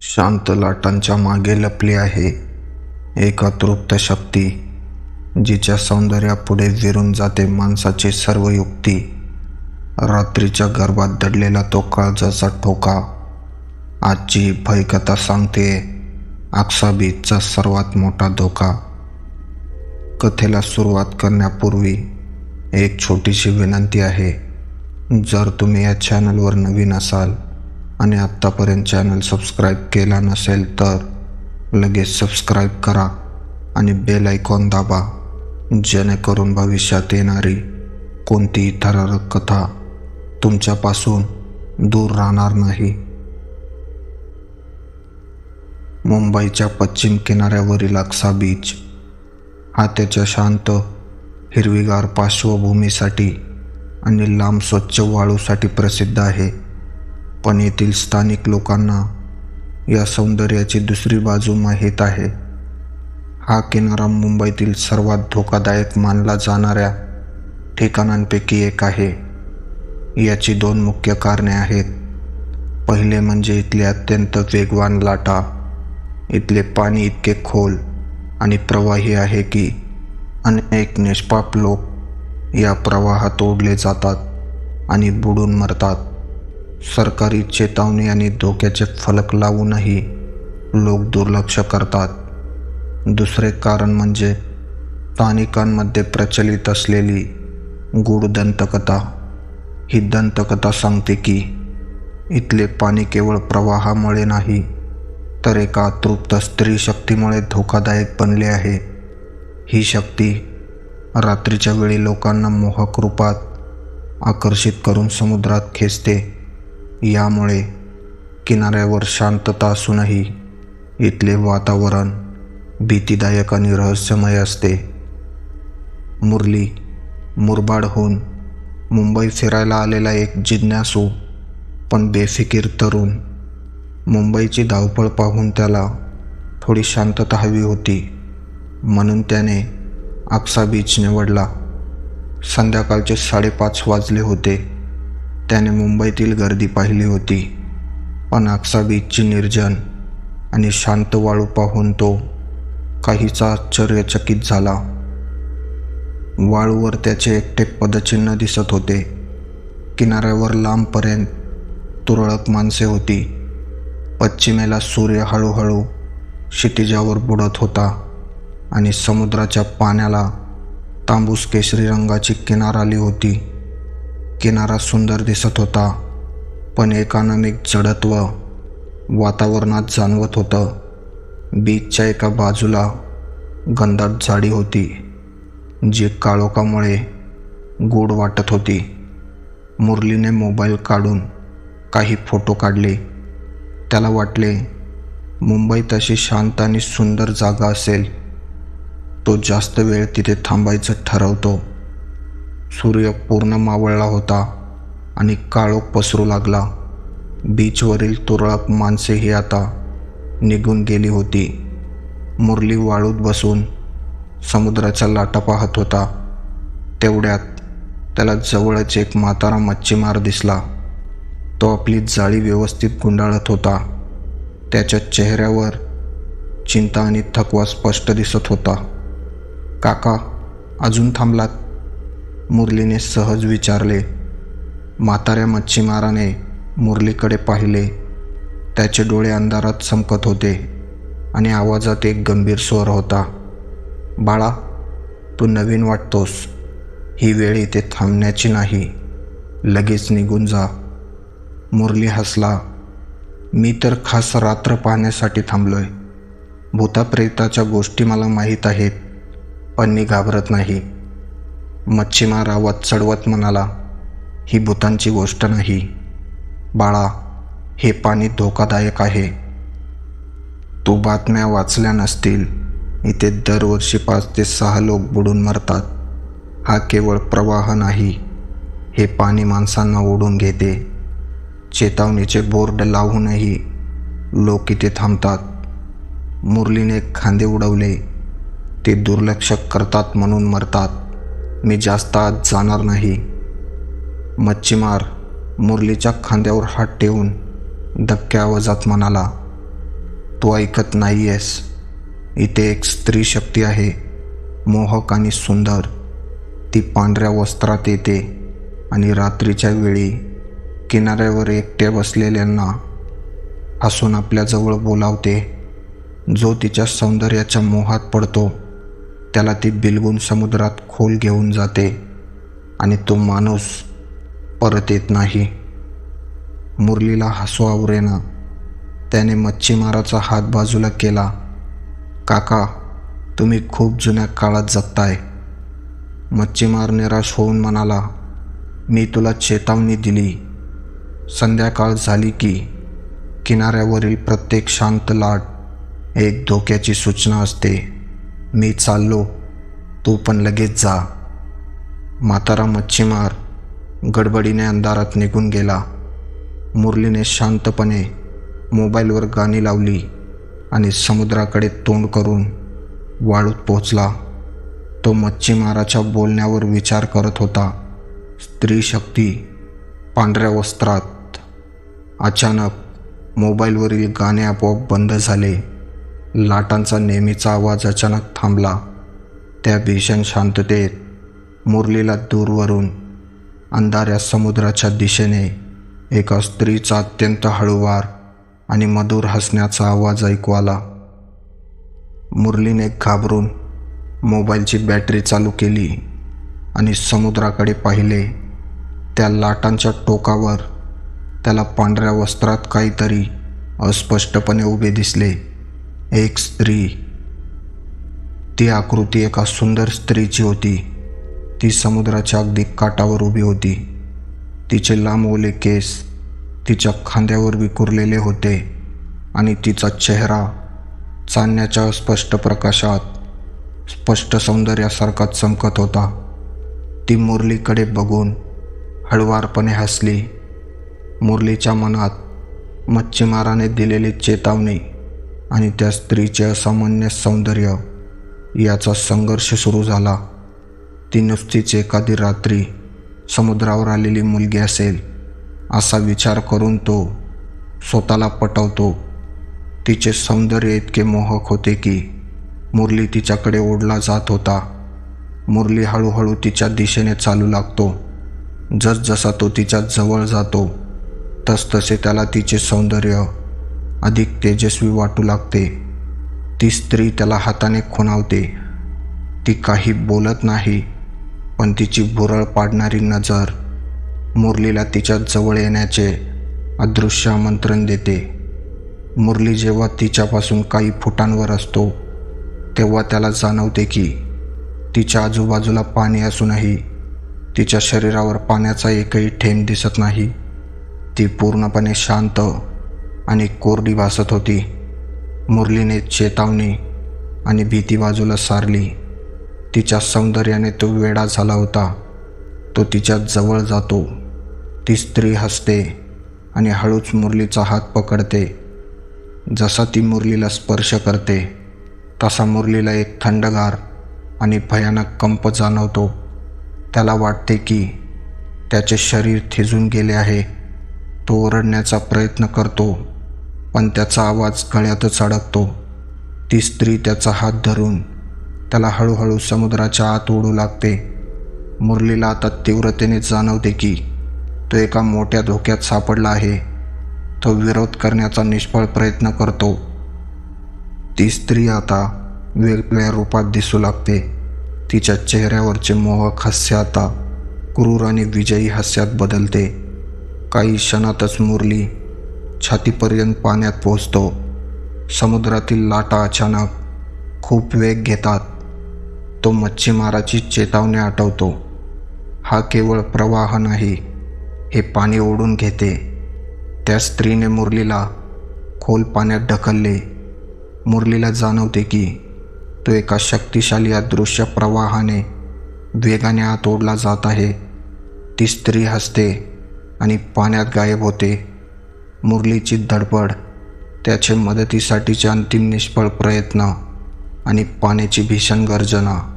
शांत लाटांच्या मागे लपली आहे एक अतृप्त शक्ती, जिच्या सौंदर्यापुढे विरून जाते माणसाची सर्व युक्ती. रात्रीच्या गर्भात दडलेला तो काळजाचा ठोका आजची भयकथा सांगते, आक्साबीजचा सर्वात मोठा धोका. कथेला सुरुवात करण्यापूर्वी एक छोटीशी विनंती आहे. जर तुम्ही या चॅनलवर नवीन असाल आणि आत्तापर्यंत चॅनल सबस्क्राईब केला नसेल तर लगेच सबस्क्राईब करा आणि बेल आयकॉन दाबा, जेणेकरून भविष्यात येणारी कोणतीही थरारक कथा तुमच्यापासून दूर राहणार नाही. मुंबईच्या पश्चिम किनाऱ्यावरील आक्सा बीच हा त्याच्या शांत हिरवीगार पार्श्वभूमीसाठी आणि लांब स्वच्छ वाळूसाठी प्रसिद्ध आहे. पण येथील स्थानिक लोकांना या सौंदर्याची दुसरी बाजू माहीत आहे. हा किनारा मुंबईतील सर्वात धोकादायक मानला जाणाऱ्या ठिकाणांपैकी एक आहे. याची दोन मुख्य कारणे आहेत. पहिले म्हणजे इथले अत्यंत वेगवान लाटा. इथले पाणी इतके खोल आणि प्रवाही आहे की अनेक निष्पाप लोक या प्रवाहात ओढले जातात आणि बुडून मरतात. सरकारी चेतावणी आणि धोक्याचे फलक लावूनही लोक दुर्लक्ष करतात. दुसरे कारण म्हणजे स्थानिकांमध्ये प्रचलित असलेली गूढ दंतकथा. ही दंतकथा सांगते की इथले पाणी केवळ प्रवाहामुळे नाही तर एका अतृप्त स्त्री शक्तीमुळे धोकादायक बनले आहे. ही शक्ती रात्रीच्या वेळी लोकांना मोहक रूपात आकर्षित करून समुद्रात खेचते. यामुळे किनाऱ्यावर शांतता असूनही इथले वातावरण भीतीदायक आणि रहस्यमय असते. मुरबाडहून मुंबई फिरायला आलेला एक जिज्ञासू पण बेफिकीर तरुण. मुंबईची धावपळ पाहून त्याला थोडी शांतता हवी होती, म्हणून त्याने आक्सा बीच निवडला. संध्याकाळचे 5:30 वाजले होते. त्याने मुंबईतील गर्दी पाहिली होती, पण आक्सा बीचची निर्जन आणि शांत वाळू पाहून तो काहीसा आश्चर्यचकित झाला. वाळूवर त्याचे एकटे पदचिन्ह दिसत होते. किनाऱ्यावर लांबपर्यंत तुरळक माणसे होती. पश्चिमेला सूर्य हळूहळू क्षितिजावर बुडत होता आणि समुद्राच्या पाण्याला तांबूस केशरी रंगाची किनार आली होती. किनारा सुंदर दिसत होता, पण एक अनामिक जडत्व वातावरणात जाणवत होतं. बीचच्या एका बाजूला घनदाट झाडी होती, जी काळोखामुळे गूढ वाटत होती. मुरलीने मोबाईल काढून काही फोटो काढले. त्याला वाटले मुंबई तशी शांत आणि सुंदर जागा असेल, तो जास्त वेळ तिथे थांबायचं ठरवतो. सूर्य पूर्ण मावळला होता आणि काळोख पसरू लागला. बीचवरील तुरळक माणसेही आता निघून गेली होती. मुरली वाळूत बसून समुद्राच्या लाटा पाहत होता. तेवढ्यात त्याला जवळच एक म्हातारा मच्छीमार दिसला. तो आपली जाळी व्यवस्थित गुंडाळत होता. त्याच्या चेहऱ्यावर चिंता आणि थकवा स्पष्ट दिसत होता. काका, अजून थांबलात? मुरलीने सहज विचारले. म्हाताऱ्या मच्छीमाराने मुरलीकडे पाहिले. त्याचे डोळे अंधारात चमकत होते आणि आवाजात एक गंभीर स्वर होता. बाळा, तू नवीन वाटतोस. ही वेळ इथे थांबण्याची नाही, लगेच निघून जा. मुरली हसला. मी तर खास रात्र पाहण्यासाठी थांबलोय. भूताप्रेताच्या गोष्टी मला माहीत आहेत, पण मी घाबरत नाही. मच्छीमार आवाज चढवत म्हणाला, ही भूतांची गोष्ट नाही बाळा, हे पाणी धोकादायक आहे. तू बातम्या वाचल्या नसतील, इथे दरवर्षी 5 ते 6 लोक बुडून मरतात. हा केवळ प्रवाह नाही, हे पाणी माणसांना ओढून घेते. चेतावणीचे बोर्ड लावूनही लोक इथे थांबतात. मुरलीने खांदे उडवले. ते दुर्लक्ष करतात म्हणून मरतात. मी जास्त आत जाणार नाही. मच्छीमार मुरलीच्या खांद्यावर हात ठेवून दबक्या आवाजात म्हणाला, तू ऐकत नाही आहेस. इथे एक स्त्री शक्ती आहे, मोहक आणि सुंदर. ती पांढऱ्या वस्त्रात येते आणि रात्रीच्या वेळी किनाऱ्यावर एकट्या बसलेल्यांना हसून आपल्याजवळ बोलावते. जो तिच्या सौंदर्याच्या मोहात पडतो त्याला ती बिलगून समुद्रात खोल घेऊन जाते आणि तो माणूस परत येत नाही. मुरलीला हसू आवरेना. त्याने मच्छीमाराचा हात बाजूला केला. काका, तुम्ही खूप जुन्या काळात जगताय. मच्छीमार निराश होऊन म्हणाला, मी तुला चेतावणी दिली. संध्याकाळ झाली की किनाऱ्यावरील प्रत्येक शांत लाट एक धोक्याची सूचना असते. मी चाललो, तू पण लगेच जा. म्हातारा मच्छीमार गडबडीने अंधारात निघून गेला. मुरलीने शांतपणे मोबाईलवर गाणी लावली आणि समुद्राकडे तोंड करून वाळूत पोचला. तो मच्छीमाराच्या बोलण्यावर विचार करत होता. स्त्री शक्ती, पांढऱ्या वस्त्रात. अचानक मोबाईलवरील गाणे आपोआप बंद झाले. लाटांचा नेहमीचा आवाज अचानक थांबला. त्या भीषण शांततेत मुरलीला दूरवरून अंधाऱ्या समुद्राच्या दिशेने एका स्त्रीचा अत्यंत हळूवार आणि मधुर हसण्याचा आवाज ऐकू आला. मुरलीने घाबरून मोबाईलची बॅटरी चालू केली आणि समुद्राकडे पाहिले. त्या लाटांच्या टोकावर त्याला पांढऱ्या वस्त्रात काहीतरी अस्पष्टपणे उभे दिसले. एक स्त्री. ती आकृती एका सुंदर स्त्रीची होती. ती समुद्राच्या अगदी काठावर उभी होती. तिचे लांब ओले केस तिच्या खांद्यावर विखुरलेले होते आणि तिचा चेहरा चांदण्याच्या अस्पष्ट प्रकाशात स्पष्ट सौंदर्यासारखा चमकत होता. ती मुरलीकडे बघून हळुवारपणे हसली. मुरलीच्या मनात मच्छीमाराने दिलेली चेतावणी आणि त्या स्त्रीचे असामान्य सौंदर्य याचा संघर्ष सुरू झाला. ती नुसतीच एखादी रात्री समुद्रावर आलेली मुलगी असेल असा विचार करून तो स्वतःला पटवतो. तिचे सौंदर्य इतके मोहक होते की मुरली तिच्याकडे ओढला जात होता. मुरली हळूहळू तिच्या दिशेने चालू लागतो. जसजसा तो तिच्या जवळ जातो तसतसे त्याला तिचे सौंदर्य अधिक तेजस्वी वाटू लागते. ती स्त्री त्याला हाताने खुणावते. ती काही बोलत नाही, पण तिची भुरळ पाडणारी नजर मुरलीला तिच्या जवळ येण्याचे अदृश्य आमंत्रण देते. मुरली जेव्हा तिच्यापासून काही फुटांवर असतो तेव्हा त्याला जाणवते की तिच्या आजूबाजूला पाणी असूनही तिच्या शरीरावर पाण्याचा एकही थेंब दिसत नाही. ती पूर्णपणे शांत आणि कोरडी भासत होती. मुरलीने चेतावणी आणि भीती बाजूला सारली. तिच्या सौंदर्याने तो वेडा झाला होता. तो तिच्या जवळ जातो. ती स्त्री हसते आणि हळूच मुरलीचा हात पकडते. जसा ती मुरलीला स्पर्श करते तसा मुरलीला एक थंडगार आणि भयानक कंप जाणवतो. त्याला वाटते की त्याचे शरीर थिजून गेले आहे. तो ओरडण्याचा प्रयत्न करतो, पण त्याचा आवाज गळ्यातच अडकतो. ती स्त्री त्याचा हात धरून त्याला हळूहळू समुद्राच्या आत ओढू लागते. मुरलीला आता तीव्रतेने जाणवते की तो एका मोठ्या धोक्यात सापडला आहे. तो विरोध करण्याचा निष्फळ प्रयत्न करतो. ती स्त्री आता वेगवेगळ्या रूपात दिसू लागते. तिच्या चेहऱ्यावरचे मोहक हास्य आता क्रूर आणि विजयी हास्यात बदलते. काही क्षणातच मुरली छातीपर्यंत पाण्यात पोहोचतो. समुद्रातील लाटा अचानक खूप वेग घेतात. तो मच्छीमाराची चेतावणी आठवतो. हा केवळ प्रवाह नाही, हे पाणी ओढून घेते. त्या स्त्रीने मुरलीला खोल पाण्यात ढकलले. मुरलीला जाणवते की तो एका शक्तिशाली अदृश्य प्रवाहाने वेगाने आत ओढला जात आहे. ती स्त्री हसते आणि पाण्यात गायब होते. मुरलीची धडपड, त्याचे मदतीसाठीचे अंतिम निष्फळ प्रयत्न आणि पाण्याची भीषण गर्जना.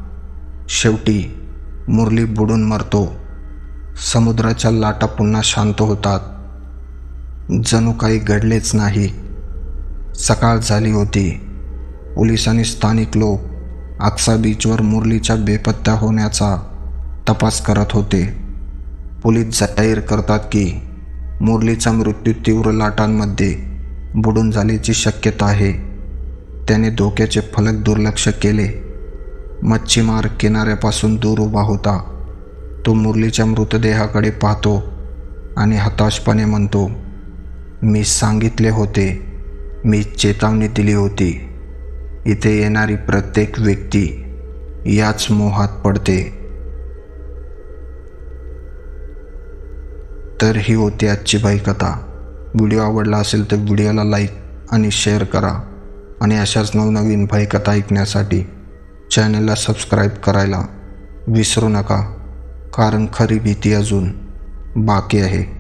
शेवटी मुरली बुडून मरतो. समुद्राच्या लाटा पुन्हा शांत होतात. जणू काही घडलेच नाही. सकाळ झाली होती. पोलिसांनी स्थानिक लोक आक्सा बीचवर मुरलीच्या बेपत्ता होण्याचा तपास करत होते. पोलीस जाहीर करतात की मुरलीचा मृत्यू तीव्र लाटांमध्ये बुडून झाल्याची शक्यता आहे. त्याने धोक्याचे फलक दुर्लक्ष केले. मच्छीमार किनाऱ्यापासून दूर उभा होता. तो मुरलीच्या मृतदेहाकडे पाहतो आणि हताशपणे म्हणतो, मी सांगितले होते, मी चेतावणी दिली होती. इथे येणारी प्रत्येक व्यक्ती याच मोहात पडते. तर ही होती आजची भयकथा. व्हिडिओ आवडला असेल तर व्हिडिओला लाईक आणि शेअर करा आणि अशाच नवनवीन भयकथा ऐकण्यासाठी चॅनलला सबस्क्राईब करायला विसरू नका, कारण खरी भीती अजून बाकी आहे.